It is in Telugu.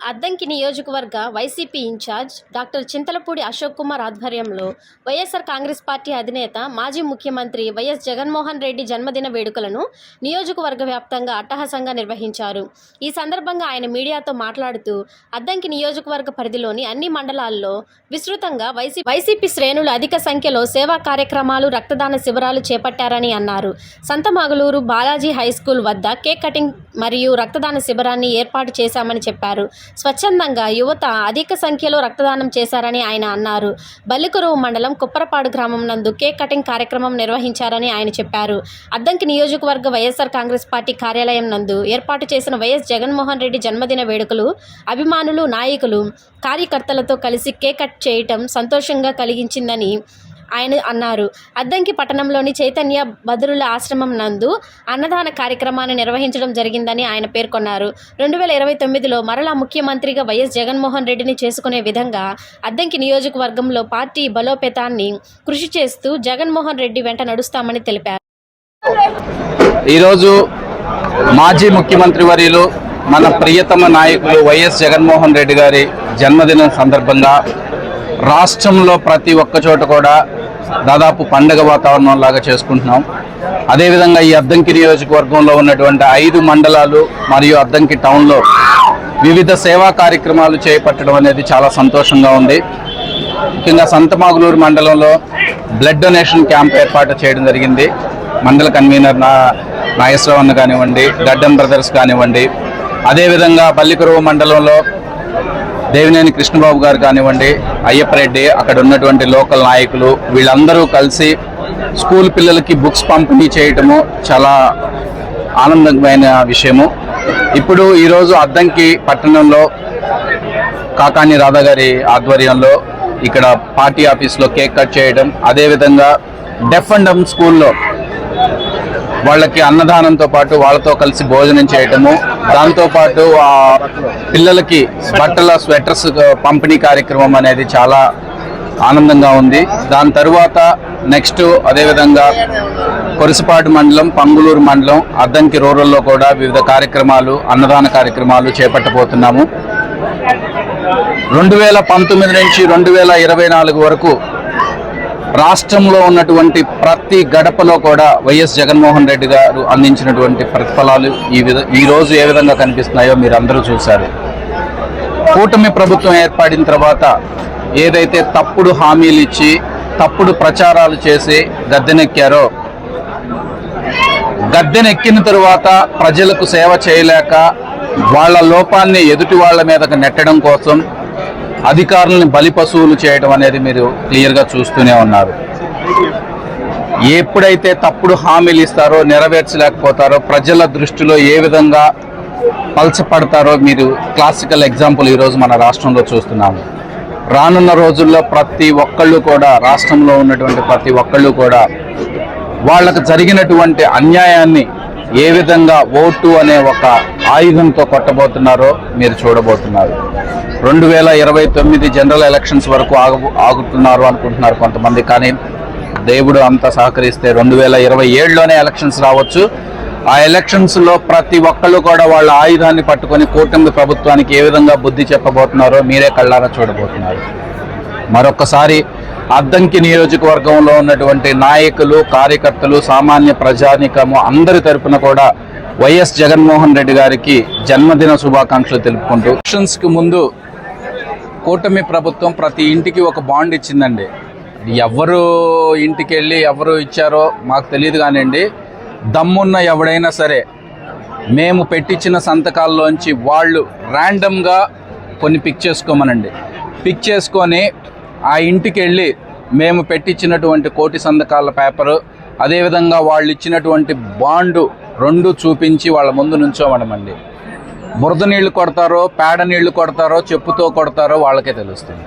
అద్దంకి నియోజకవర్గ వైసీపీ ఇన్ఛార్జ్ డాక్టర్ చింతలపూడి అశోక్ కుమార్ ఆధ్వర్యంలో వైఎస్ఆర్ కాంగ్రెస్ పార్టీ అధినేత మాజీ ముఖ్యమంత్రి వైఎస్ జగన్మోహన్ రెడ్డి జన్మదిన వేడుకలను నియోజకవర్గ వ్యాప్తంగా అట్టహాసంగా నిర్వహించారు. ఈ సందర్భంగా ఆయన మీడియాతో మాట్లాడుతూ అద్దంకి నియోజకవర్గ పరిధిలోని అన్ని మండలాల్లో విస్తృతంగా వైసీపీ శ్రేణులు అధిక సంఖ్యలో సేవా కార్యక్రమాలు, రక్తదాన శిబిరాలు చేపట్టారని అన్నారు. సంతమగలూరు బాలాజీ హైస్కూల్ వద్ద కేక్ కటింగ్ మరియు రక్తదాన శిబిరాన్ని ఏర్పాటు చేశామని చెప్పారు. స్వచ్ఛందంగా యువత అధిక సంఖ్యలో రక్తదానం చేశారని ఆయన అన్నారు. బల్లికురువు మండలం కుప్పరపాడు గ్రామం నందు కేక్ కటింగ్ కార్యక్రమం నిర్వహించారని ఆయన చెప్పారు. అద్దంకి నియోజకవర్గ వైఎస్ఆర్ కాంగ్రెస్ పార్టీ కార్యాలయం నందు ఏర్పాటు చేసిన వైఎస్ జగన్మోహన్ రెడ్డి జన్మదిన వేడుకలు అభిమానులు, నాయకులు, కార్యకర్తలతో కలిసి కేక్ కట్ చేయటం సంతోషంగా కలిగించిందని ఆయన అన్నారు. అద్దంకి పట్టణంలోని చైతన్య బదురుల ఆశ్రమం నందు అన్నదాన కార్యక్రమాన్ని నిర్వహించడం జరిగిందని ఆయన పేర్కొన్నారు. 2029లో మరలా ముఖ్యమంత్రిగా వైఎస్ జగన్మోహన్ రెడ్డిని చేసుకునే విధంగా అద్దంకి నియోజకవర్గంలో పార్టీ బలోపేతాన్ని కృషి చేస్తూ జగన్మోహన్ రెడ్డి వెంట నడుస్తామని తెలిపారు. ఈరోజు మాజీ ముఖ్యమంత్రి వర్యులు, మన ప్రియతమ నాయకులు వైఎస్ జగన్మోహన్ రెడ్డి గారి జన్మదినం సందర్భంగా రాష్ట్రంలో ప్రతి ఒక్క చోట కూడా దాదాపు పండగ వాతావరణం లాగా చేసుకుంటున్నాం. అదేవిధంగా ఈ అద్దంకి నియోజకవర్గంలో ఉన్నటువంటి 5 మండలాలు మరియు అద్దంకి టౌన్లో వివిధ సేవా కార్యక్రమాలు చేపట్టడం అనేది చాలా సంతోషంగా ఉంది. ముఖ్యంగా సంతమాగులూరు మండలంలో బ్లడ్ డొనేషన్ క్యాంప్ ఏర్పాటు చేయడం జరిగింది. మండల కన్వీనర్ నాగేశ్వరరావు అన్న కానివ్వండి, గడ్డం బ్రదర్స్ కానివ్వండి, అదేవిధంగా బల్లికురువు మండలంలో దేవినేని కృష్ణబాబు గారు కానివ్వండి, అయ్యప్పరెడ్డి, అక్కడ ఉన్నటువంటి లోకల్ నాయకులు, వీళ్ళందరూ కలిసి స్కూల్ పిల్లలకి బుక్స్ పంపిణీ చేయటము చాలా ఆనందమైన విషయము. ఇప్పుడు ఈరోజు అద్దంకి పట్టణంలో కాకాని రాధా గారి ఆధ్వర్యంలో ఇక్కడ పార్టీ ఆఫీస్లో కేక్ కట్ చేయడం, అదేవిధంగా డెఫ్ అండ్ డమ్ స్కూల్లో వాళ్ళకి అన్నదానంతో పాటు వాళ్ళతో కలిసి భోజనం చేయటము, దాంతోపాటు ఆ పిల్లలకి బట్టల స్వెటర్స్ పంపిణీ కార్యక్రమం అనేది చాలా ఆనందంగా ఉంది. దాని తరువాత నెక్స్ట్ అదేవిధంగా కొరిసిపాడు మండలం, పంగులూరు మండలం, అద్దంకి రూరల్లో కూడా వివిధ కార్యక్రమాలు, అన్నదాన కార్యక్రమాలు చేపట్టబోతున్నాము. 2019 నుంచి 2024 వరకు రాష్ట్రంలో ఉన్నటువంటి ప్రతి గడపలో కూడా వైఎస్ జగన్మోహన్ రెడ్డి గారు అందించినటువంటి ప్రతిఫలాలు ఈ రోజు ఏ విధంగా కనిపిస్తున్నాయో మీరు అందరూ చూశారు. కూటమి ప్రభుత్వం ఏర్పడిన తర్వాత ఏదైతే తప్పుడు హామీలు ఇచ్చి తప్పుడు ప్రచారాలు చేసి గద్దెనెక్కారో, గద్దెనెక్కిన తరువాత ప్రజలకు సేవ చేయలేక వాళ్ళ లోపాన్ని ఎదుటి వాళ్ళ మీదకు నెట్టడం కోసం అధికారులను బలిపశువులు చేయడం అనేది మీరు క్లియర్గా చూస్తూనే ఉన్నారు. ఎప్పుడైతే తప్పుడు హామీలు ఇస్తారో, నెరవేర్చలేకపోతారో, ప్రజల దృష్టిలో ఏ విధంగా పలచపడతారో మీరు క్లాసికల్ ఎగ్జాంపుల్ ఈరోజు మన రాష్ట్రంలో చూస్తున్నాము. రానున్న రోజుల్లో ప్రతి ఒక్కళ్ళు కూడా, రాష్ట్రంలో ఉన్నటువంటి ప్రతి ఒక్కళ్ళు కూడా వాళ్ళకు జరిగినటువంటి అన్యాయాన్ని ఏ విధంగా ఓటు అనే ఒక ఆయుధంతో కొట్టబోతున్నారో మీరు చూడబోతున్నారు. 2029 జనరల్ ఎలక్షన్స్ వరకు ఆగుతున్నారు అనుకుంటున్నారు కొంతమంది, కానీ దేవుడు అంతా సహకరిస్తే 2027లోనే ఎలక్షన్స్ రావచ్చు. ఆ ఎలక్షన్స్లో ప్రతి ఒక్కళ్ళు కూడా వాళ్ళ ఆయుధాన్ని పట్టుకొని కూటమి ప్రభుత్వానికి ఏ విధంగా బుద్ధి చెప్పబోతున్నారో మీరే కళ్ళారా చూడబోతున్నారు. మరొకసారి అద్దంకి నియోజకవర్గంలో ఉన్నటువంటి నాయకులు, కార్యకర్తలు, సామాన్య ప్రజానికము అందరి తరపున కూడా వైఎస్ జగన్మోహన్ రెడ్డి గారికి జన్మదిన శుభాకాంక్షలు తెలుపుకుంటూ, ఎలక్షన్స్కి ముందు కూటమి ప్రభుత్వం ప్రతి ఇంటికి ఒక బాండ్ ఇచ్చిందండి. ఎవరు ఇంటికి వెళ్ళి ఎవరు ఇచ్చారో మాకు తెలియదు కానివ్వండి, దమ్మున్న ఎవడైనా సరే మేము పెట్టించిన సంతకాల్లోంచి వాళ్ళు ర్యాండమ్గా కొన్ని పిక్ చేసుకోమనండి. పిక్ చేసుకొని ఆ ఇంటికి వెళ్ళి మేము పెట్టించినటువంటి 1 కోటి సంతకాల పేపరు, అదేవిధంగా వాళ్ళు ఇచ్చినటువంటి బాండు 2 చూపించి వాళ్ళ ముందు నుంచోమనమండి. బురద నీళ్లు కొడతారో, పేడ నీళ్లు కొడతారో, చెప్పుతో కొడతారో వాళ్ళకే తెలుస్తుంది.